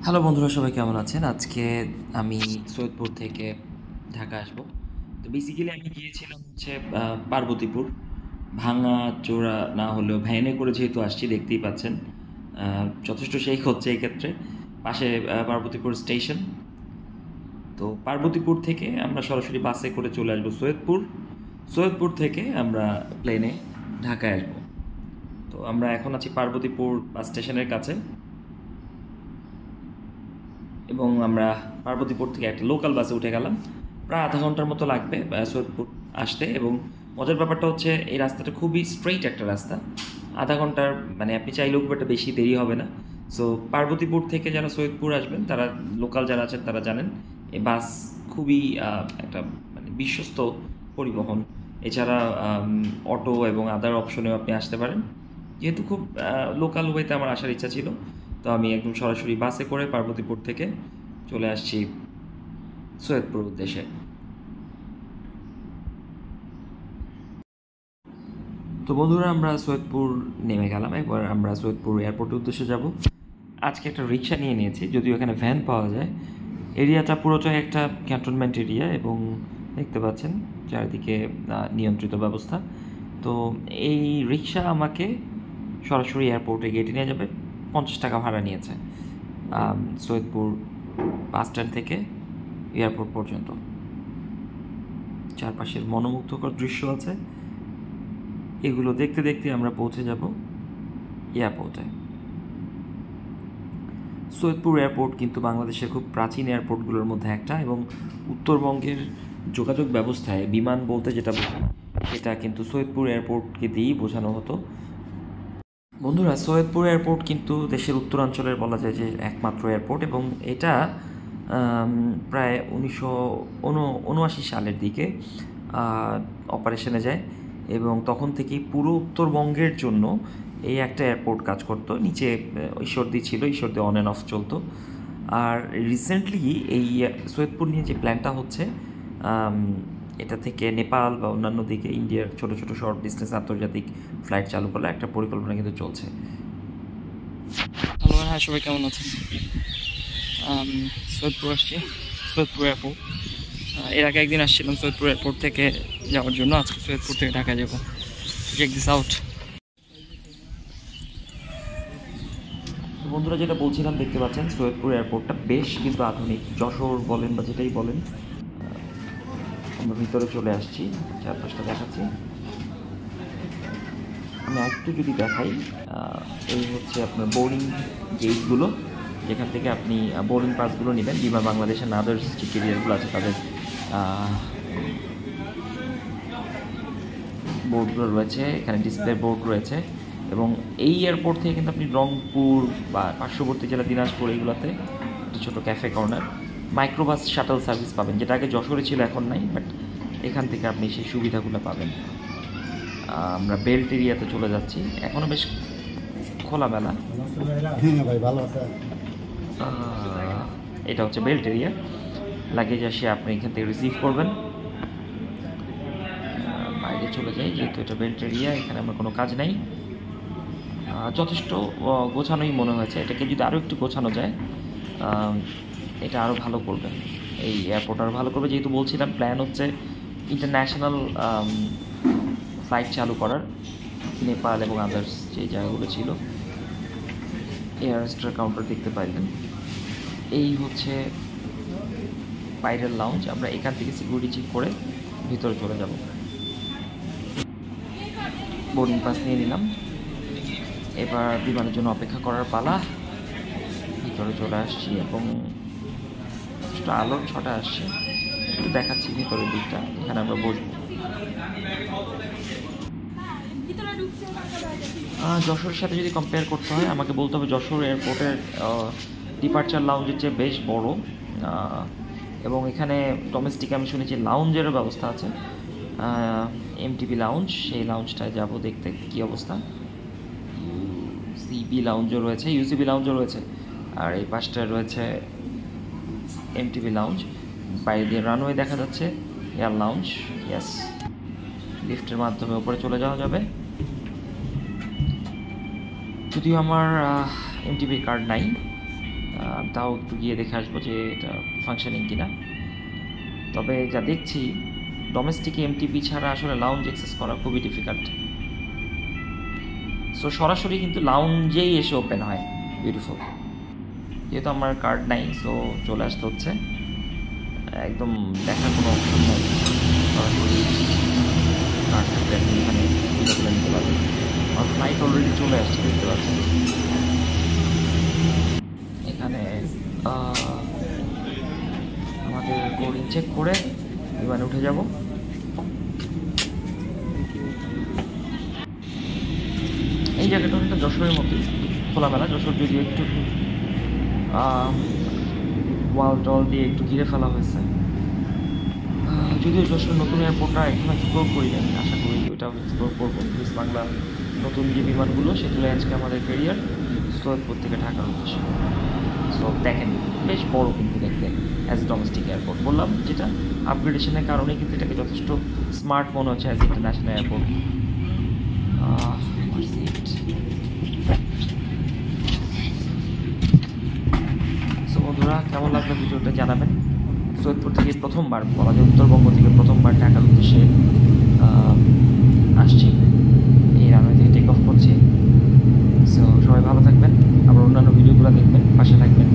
Hello বন্ধুরা, সবাই কেমন আছেন? আজকে আমি সৈয়দপুর থেকে ঢাকা আসবো। তো বেসিক্যালি আমি গিয়েছিলাম হচ্ছে পার্বতীপুর। ভাঙা চোরা না হলেও ভ্যানে করে যেহেতু আসছি, দেখতেই পাচ্ছেন যথেষ্ট শেক হচ্ছে এই ক্ষেত্রে। পাশে পার্বতীপুর স্টেশন। তো পার্বতীপুর থেকে আমরা সরাসরি বাসে করে চলে আসবো সৈয়দপুর। সৈয়দপুর থেকে আমরা প্লেনে ঢাকায় আসবো। তো আমরা এখন আছি পার্বতীপুর বাস স্টেশনের কাছে, এবং আমরা পার্বতীপুর থেকে একটা লোকাল বাসে উঠে গেলাম। প্রায় আধা ঘন্টার মতো লাগবে সৈয়দপুর আসতে। এবং মজার ব্যাপারটা হচ্ছে এই রাস্তাটা খুবই স্ট্রেইট একটা রাস্তা। আধা ঘন্টার মানে আপনি চাইলেও খুব একটা বেশি দেরি হবে না। সো পার্বতীপুর থেকে যারা সৈয়দপুর আসবেন, তারা লোকাল যারা আছেন তারা জানেন এই বাস খুবই একটা মানে বিশ্বস্ত পরিবহন। এছাড়া অটো এবং আদার অপশনেও আপনি আসতে পারেন। যেহেতু খুব লোকাল ওয়েতে আমার আসার ইচ্ছা ছিল, তো আমি একদম সরাসরি বাসে করে পার্বতীপুর থেকে চলে আসছি সৈয়দপুর উদ্দেশ্যে। তো বন্ধুরা, আমরা সৈয়দপুর নেমে গেলাম। এবার আমরা সৈয়দপুর এয়ারপোর্টের উদ্দেশ্যে যাব। আজকে একটা রিক্সা নিয়ে নিয়েছি, যদিও এখানে ভ্যান পাওয়া যায়। এরিয়াটা পুরোটাই একটা ক্যান্টনমেন্ট এরিয়া, এবং দেখতে পাচ্ছেন চারিদিকে নিয়ন্ত্রিত ব্যবস্থা। তো এই রিক্সা আমাকে সরাসরি এয়ারপোর্টে গেটে নিয়ে যাবে। 50 টাকা ভাড়া নিয়েছে সৈয়দপুর বাস স্ট্যান্ড থেকে এয়ারপোর্ট পর্যন্ত। চারপাশের মনোমুগ্ধকর দৃশ্য আছে, এগুলো দেখতে দেখতে আমরা পৌঁছে যাব এয়ারপোর্টে। সৈয়দপুর এয়ারপোর্ট কিন্তু বাংলাদেশের খুব প্রাচীন এয়ারপোর্টগুলোর মধ্যে একটা, এবং উত্তরবঙ্গের যোগাযোগ ব্যবস্থায় বিমান বলতে যেটা বোঝায় সেটা কিন্তু সৈয়দপুর এয়ারপোর্টকে দিয়েই বোঝানো হতো। বন্ধুরা, সৈয়দপুর এয়ারপোর্ট কিন্তু দেশের উত্তরাঞ্চলের বলা যায় যে একমাত্র এয়ারপোর্ট, এবং এটা প্রায় 1979 সালের দিকে অপারেশনে যায়, এবং তখন থেকেই পুরো উত্তরবঙ্গের জন্য এই একটা এয়ারপোর্ট কাজ করতো। নিচে ঈশ্বরদী ছিল, ঈশ্বরদী অন অ্যান্ড অফ চলতো। আর রিসেন্টলি এই সৈয়দপুর নিয়ে যে প্ল্যানটা হচ্ছে, এটা থেকে নেপাল বা অন্যান্য দিকে ইন্ডিয়ার ছোটো ছোটো শর্ট ডিস্টেন্স আন্তর্জাতিক ফ্লাইট চালু করলে একটা পরিকল্পনা কিন্তু চলছে। হ্যালো, হ্যাঁ, সবাই কেমন আছেন? সৈয়দপুর আসছি, সৈয়দপুর এয়ারপোর্ট। এর আগে একদিন আসছিলাম সৈয়দপুর এয়ারপোর্ট থেকে যাওয়ার জন্য, আজকে সৈয়দপুর থেকে ঢাকা যাবো। Check this out. তো বন্ধুরা, যেটা বলছিলাম, দেখতে পাচ্ছেন সৈয়দপুর এয়ারপোর্টটা বেশ কিন্তু আধুনিক। যশোর বলেন বা যেটাই বলেন, আমরা ভিতরে চলে আসছি, চারপাশটা দেখাচ্ছি। আমি একটু যদি দেখাই, এই হচ্ছে আপনার বোর্ডিং গেটগুলো, যেখান থেকে আপনি বোর্ডিং পাসগুলো নেবেন। বিমান বাংলাদেশের আদার্স যে কেরিয়ারগুলো আছে তাদের বোর্ডগুলো রয়েছে, এখানে ডিসপ্লে বোর্ড রয়েছে। এবং এই এয়ারপোর্ট থেকে কিন্তু আপনি রংপুর বা পার্শ্ববর্তী জেলা দিনাজপুর এইগুলোতে একটা ছোটো cafe corner, microbus shuttle service পাবেন, যেটা আগে যশোরে ছিল, এখন নাই, বাট এখান থেকে আপনি সেই সুবিধাগুলো পাবেন। আমরা বেল্ট এরিয়াতে চলে যাচ্ছি, এখনও বেশ খোলামেলা। এটা হচ্ছে বেল্ট এরিয়া। লাগেজ আসে আপনি এখান থেকে রিসিভ করবেন। বাইরে চলে যাই, যেহেতু এটা বেল্ট এরিয়া, এখানে আমার কোনো কাজ নাই। যথেষ্ট গোছানোই মনে হয়েছে। এটাকে যদি আরও একটু গোছানো যায়, এটা আরও ভালো করবে, এই এয়ারপোর্ট আরও ভালো করবে। যেহেতু বলছিলাম প্ল্যান হচ্ছে ইন্টারন্যাশনাল ফ্লাইট চালু করার, নেপাল এবং আদার্স যে জায়গাগুলো ছিল। এয়ারস্টার কাউন্টার দেখতে পাইলেন, এই হচ্ছে বাইরের লাউঞ্জ। আমরা এখান থেকে সিকিউরিটি চেক করে ভিতরে চলে যাব। বোর্ডিং পাস নিয়ে নিলাম, এবার বিমানের জন্য অপেক্ষা করার পালা। ভিতরে চলে আসছি, এবং একটু আলোর ছটা আসছে, একটু দেখাচ্ছি ভিতরের দিকটা। এখানে আমরা বসবো। যশোরের সাথে যদি কম্পেয়ার করতে হয়, আমাকে বলতে হবে যশোর এয়ারপোর্টের ডিপার্চার লাউঞ্জের চেয়ে বেশ বড়, এবং এখানে ডোমেস্টিক আমি শুনেছি লাউঞ্জেরও ব্যবস্থা আছে, এমটিবি লাউঞ্জ। সেই লাউঞ্জটায় যাব দেখতে কী অবস্থা। ইউসিবি লাউঞ্জও রয়েছে, ইউসিবি লাউঞ্জও রয়েছে, আর এই পাশটায় রয়েছে এমটিবি লাউঞ্জ। বাইরে দিয়ে রানওয়ে দেখা যাচ্ছে, এয়ার লাউঞ্জ। ইয়াস, লিফটের মাধ্যমে উপরে চলে যাওয়া যাবে। যদিও আমার এমটিবির কার্ড নাই, তাও একটু গিয়ে দেখে আসবো যে এটা ফাংশনিং কিনা। তবে যা দেখছি ডোমেস্টিক এমটিপি ছাড়া আসলে লাউঞ্জ অ্যাক্সেস করা খুবই ডিফিকাল্ট। সো সরাসরি কিন্তু লাউঞ্জেই এসে ওপেন হয়। বিউটিফুল। যেহেতু আমার কার্ড নাই, সো চলে আসতে হচ্ছে, একদম দেখার কোনো অপশন নাই। সরাসরি কার্ড থাকলে আপনি এখানে তুলে তুলে নিতে পারবেন। আমার ফ্লাইট অলরেডি চলে আসছে, দেখতে পাচ্ছেন। এখানে আমাদের বোর্ডিং চেক করে বিমানে উঠে যাব। এই জায়গাটা অনেকটা যশোরের মতোই খোলামেলা। যশোর যদিও একটু ওয়াল টল দিয়ে একটু ঘিরে ফেলা হয়েছে, যদিও যশোর নতুন এয়ারপোর্টটা এখন এক্সপ্লোর করি আমি, আশা করি ওইটাও এক্সপ্লোর করবো। প্লিজ বাংলা নতুন যে বিমানগুলো সেগুলো আজকে আমাদের ক্যারিয়ার সৈয়দপুর থেকে ঢাকার উদ্দেশ্যে। সো দেখেন বেশ বড় কিন্তু দেখতে অ্যাজ ডোমেস্টিক এয়ারপোর্ট। বললাম যেটা আপগ্রেডেশনের কারণে কিন্তু এটাকে যথেষ্ট স্মার্ট মনে হচ্ছে অ্যাজ ইন্টারন্যাশনাল এয়ারপোর্ট। সো বন্ধুরা, কেমন লাগলো ভিডিওটা জানাবেন। সৈয়দপুর থেকে প্রথমবার, বলা যায় উত্তরবঙ্গ থেকে প্রথমবার ঢাকার উদ্দেশ্যে আসছি, এই রানওয়ে থেকে টেক অফ করছি। সো সবাই ভালো থাকবেন, আবার অন্যান্য ভিডিওগুলো দেখবেন, পাশে থাকবেন।